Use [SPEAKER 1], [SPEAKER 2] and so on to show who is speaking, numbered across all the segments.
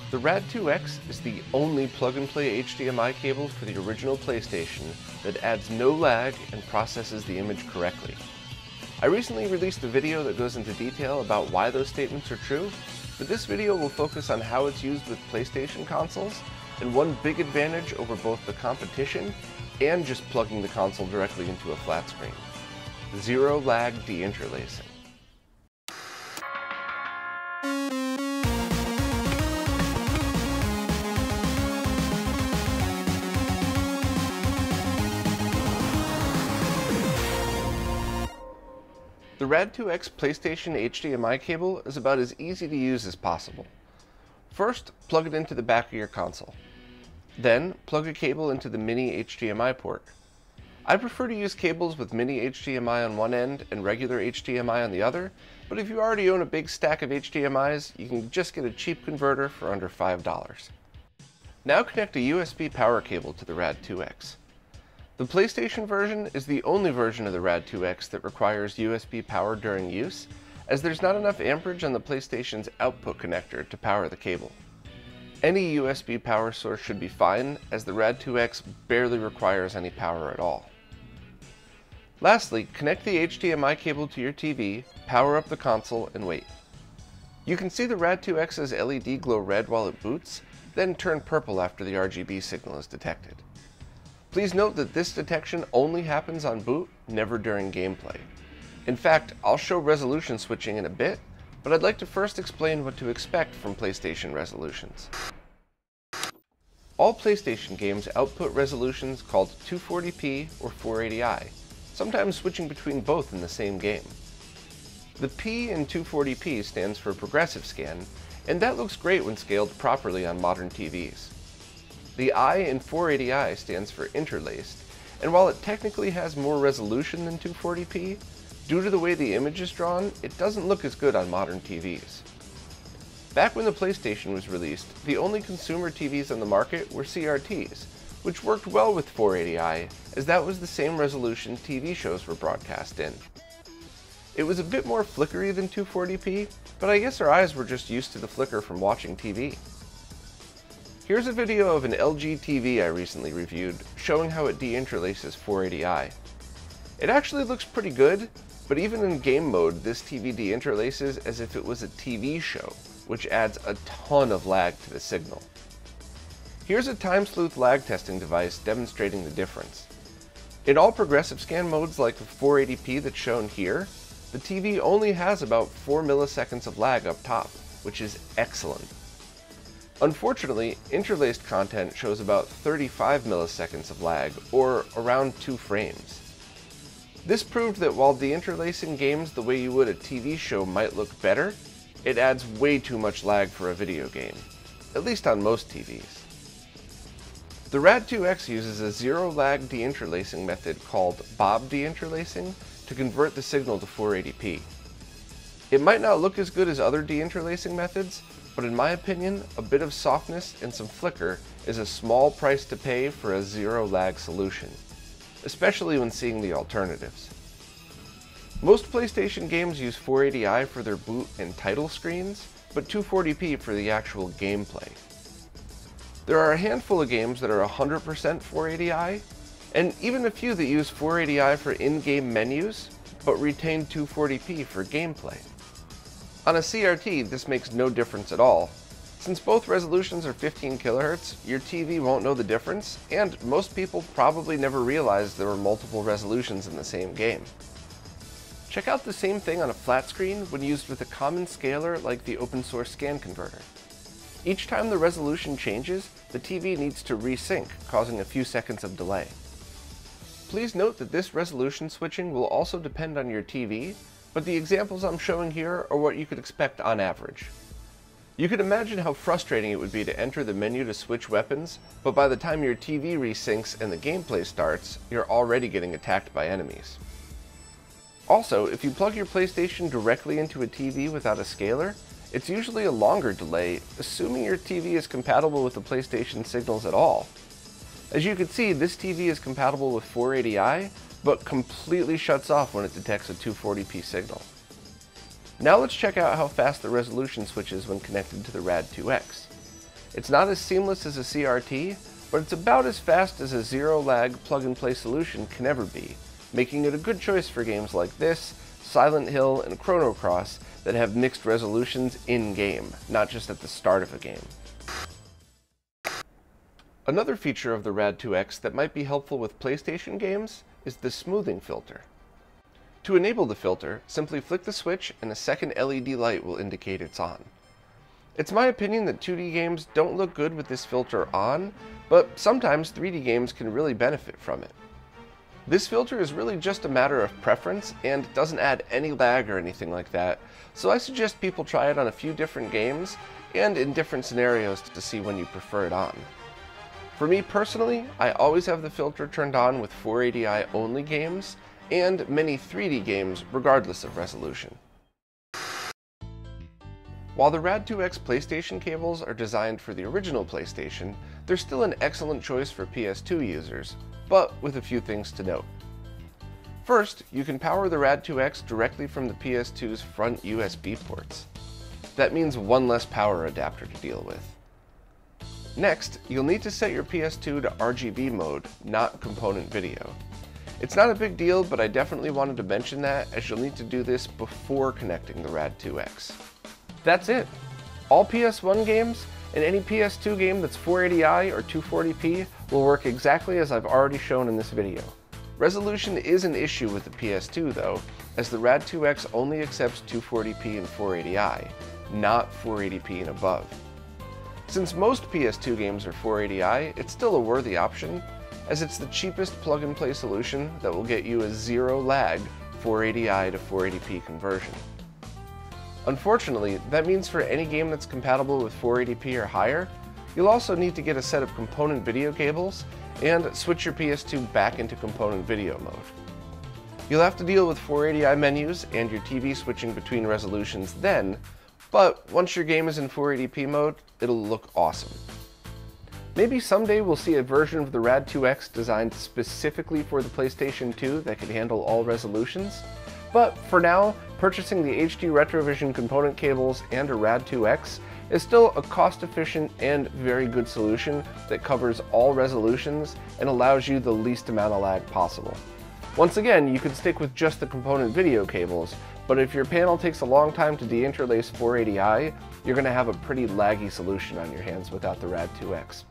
[SPEAKER 1] The RAD2x is the only plug-and-play HDMI cable for the original PlayStation that adds no lag and processes the image correctly. I recently released a video that goes into detail about why those statements are true, but this video will focus on how it's used with PlayStation consoles and one big advantage over both the competition and just plugging the console directly into a flat screen: zero lag deinterlacing. The RAD2x PlayStation HDMI cable is about as easy to use as possible. First, plug it into the back of your console. Then, plug a cable into the mini HDMI port. I prefer to use cables with mini HDMI on one end and regular HDMI on the other, but if you already own a big stack of HDMIs, you can just get a cheap converter for under $5. Now connect a USB power cable to the RAD2x. The PlayStation version is the only version of the RAD2x that requires USB power during use, as there's not enough amperage on the PlayStation's output connector to power the cable. Any USB power source should be fine, as the RAD2x barely requires any power at all. Lastly, connect the HDMI cable to your TV, power up the console, and wait. You can see the RAD2x's LED glow red while it boots, then turn purple after the RGB signal is detected. Please note that this detection only happens on boot, never during gameplay. In fact, I'll show resolution switching in a bit, but I'd like to first explain what to expect from PlayStation resolutions. All PlayStation games output resolutions called 240p or 480i, sometimes switching between both in the same game. The P in 240p stands for progressive scan, and that looks great when scaled properly on modern TVs. The I in 480i stands for interlaced, and while it technically has more resolution than 240p, due to the way the image is drawn, it doesn't look as good on modern TVs. Back when the PlayStation was released, the only consumer TVs on the market were CRTs, which worked well with 480i, as that was the same resolution TV shows were broadcast in. It was a bit more flickery than 240p, but I guess our eyes were just used to the flicker from watching TV. Here's a video of an LG TV I recently reviewed, showing how it deinterlaces 480i. It actually looks pretty good, but even in game mode, this TV deinterlaces as if it was a TV show, which adds a ton of lag to the signal. Here's a time sleuth lag testing device demonstrating the difference. In all progressive scan modes like the 480p that's shown here, the TV only has about 4 milliseconds of lag up top, which is excellent. Unfortunately, interlaced content shows about 35 milliseconds of lag, or around 2 frames. This proved that while deinterlacing games the way you would a TV show might look better, it adds way too much lag for a video game, at least on most TVs. The RAD2x uses a zero lag deinterlacing method called Bob deinterlacing to convert the signal to 480p. It might not look as good as other deinterlacing methods, but in my opinion, a bit of softness and some flicker is a small price to pay for a zero lag solution, especially when seeing the alternatives. Most PlayStation games use 480i for their boot and title screens, but 240p for the actual gameplay. There are a handful of games that are 100% 480i, and even a few that use 480i for in-game menus, but retain 240p for gameplay. On a CRT, this makes no difference at all. Since both resolutions are 15 kHz, your TV won't know the difference, and most people probably never realized there were multiple resolutions in the same game. Check out the same thing on a flat screen when used with a common scaler like the open source scan converter. Each time the resolution changes, the TV needs to resync, causing a few seconds of delay. Please note that this resolution switching will also depend on your TV, but the examples I'm showing here are what you could expect on average. You can imagine how frustrating it would be to enter the menu to switch weapons, but by the time your TV resyncs and the gameplay starts, you're already getting attacked by enemies. Also, if you plug your PlayStation directly into a TV without a scaler, it's usually a longer delay, assuming your TV is compatible with the PlayStation signals at all. As you can see, this TV is compatible with 480i, but completely shuts off when it detects a 240p signal. Now let's check out how fast the resolution switches when connected to the RAD2x. It's not as seamless as a CRT, but it's about as fast as a zero-lag plug-and-play solution can ever be, making it a good choice for games like this, Silent Hill, and Chrono Cross that have mixed resolutions in-game, not just at the start of a game. Another feature of the RAD2X that might be helpful with PlayStation games is the smoothing filter. To enable the filter, simply flick the switch and a second LED light will indicate it's on. It's my opinion that 2D games don't look good with this filter on, but sometimes 3D games can really benefit from it. This filter is really just a matter of preference and doesn't add any lag or anything like that, so I suggest people try it on a few different games and in different scenarios to see when you prefer it on. For me personally, I always have the filter turned on with 480i only games and many 3D games regardless of resolution. While the RAD2X PlayStation cables are designed for the original PlayStation, they're still an excellent choice for PS2 users, but with a few things to note. First, you can power the RAD2X directly from the PS2's front USB ports. That means one less power adapter to deal with. Next, you'll need to set your PS2 to RGB mode, not component video. It's not a big deal, but I definitely wanted to mention that, as you'll need to do this before connecting the RAD2X. That's it! All PS1 games and any PS2 game that's 480i or 240p will work exactly as I've already shown in this video. Resolution is an issue with the PS2 though, as the RAD2X only accepts 240p and 480i, not 480p and above. Since most PS2 games are 480i, it's still a worthy option, as it's the cheapest plug-and-play solution that will get you a zero-lag 480i to 480p conversion. Unfortunately, that means for any game that's compatible with 480p or higher, you'll also need to get a set of component video cables and switch your PS2 back into component video mode. You'll have to deal with 480i menus and your TV switching between resolutions then, but once your game is in 480p mode, it'll look awesome. Maybe someday we'll see a version of the RAD2X designed specifically for the PlayStation 2 that can handle all resolutions, but for now, purchasing the HD Retrovision component cables and a RAD2X is still a cost-efficient and very good solution that covers all resolutions and allows you the least amount of lag possible. Once again, you could stick with just the component video cables, but if your panel takes a long time to deinterlace 480i, you're going to have a pretty laggy solution on your hands without the RAD2X.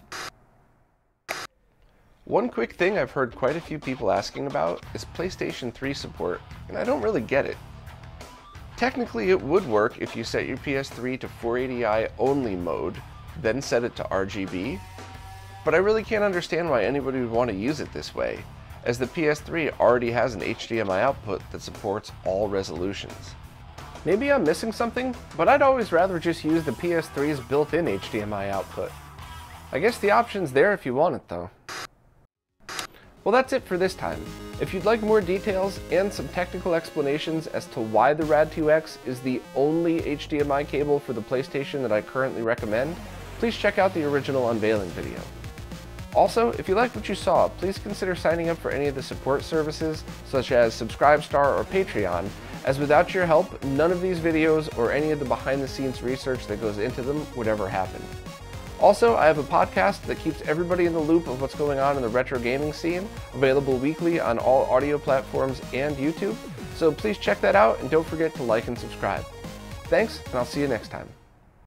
[SPEAKER 1] One quick thing I've heard quite a few people asking about is PlayStation 3 support, and I don't really get it. Technically it would work if you set your PS3 to 480i only mode, then set it to RGB, but I really can't understand why anybody would want to use it this way, as the PS3 already has an HDMI output that supports all resolutions. Maybe I'm missing something, but I'd always rather just use the PS3's built-in HDMI output. I guess the option's there if you want it though. Well, that's it for this time. If you'd like more details and some technical explanations as to why the RAD2X is the only HDMI cable for the PlayStation that I currently recommend, please check out the original unveiling video. Also, if you liked what you saw, please consider signing up for any of the support services such as Subscribestar or Patreon, as without your help, none of these videos or any of the behind-the-scenes research that goes into them would ever happen. Also, I have a podcast that keeps everybody in the loop of what's going on in the retro gaming scene, available weekly on all audio platforms and YouTube, so please check that out and don't forget to like and subscribe. Thanks, and I'll see you next time.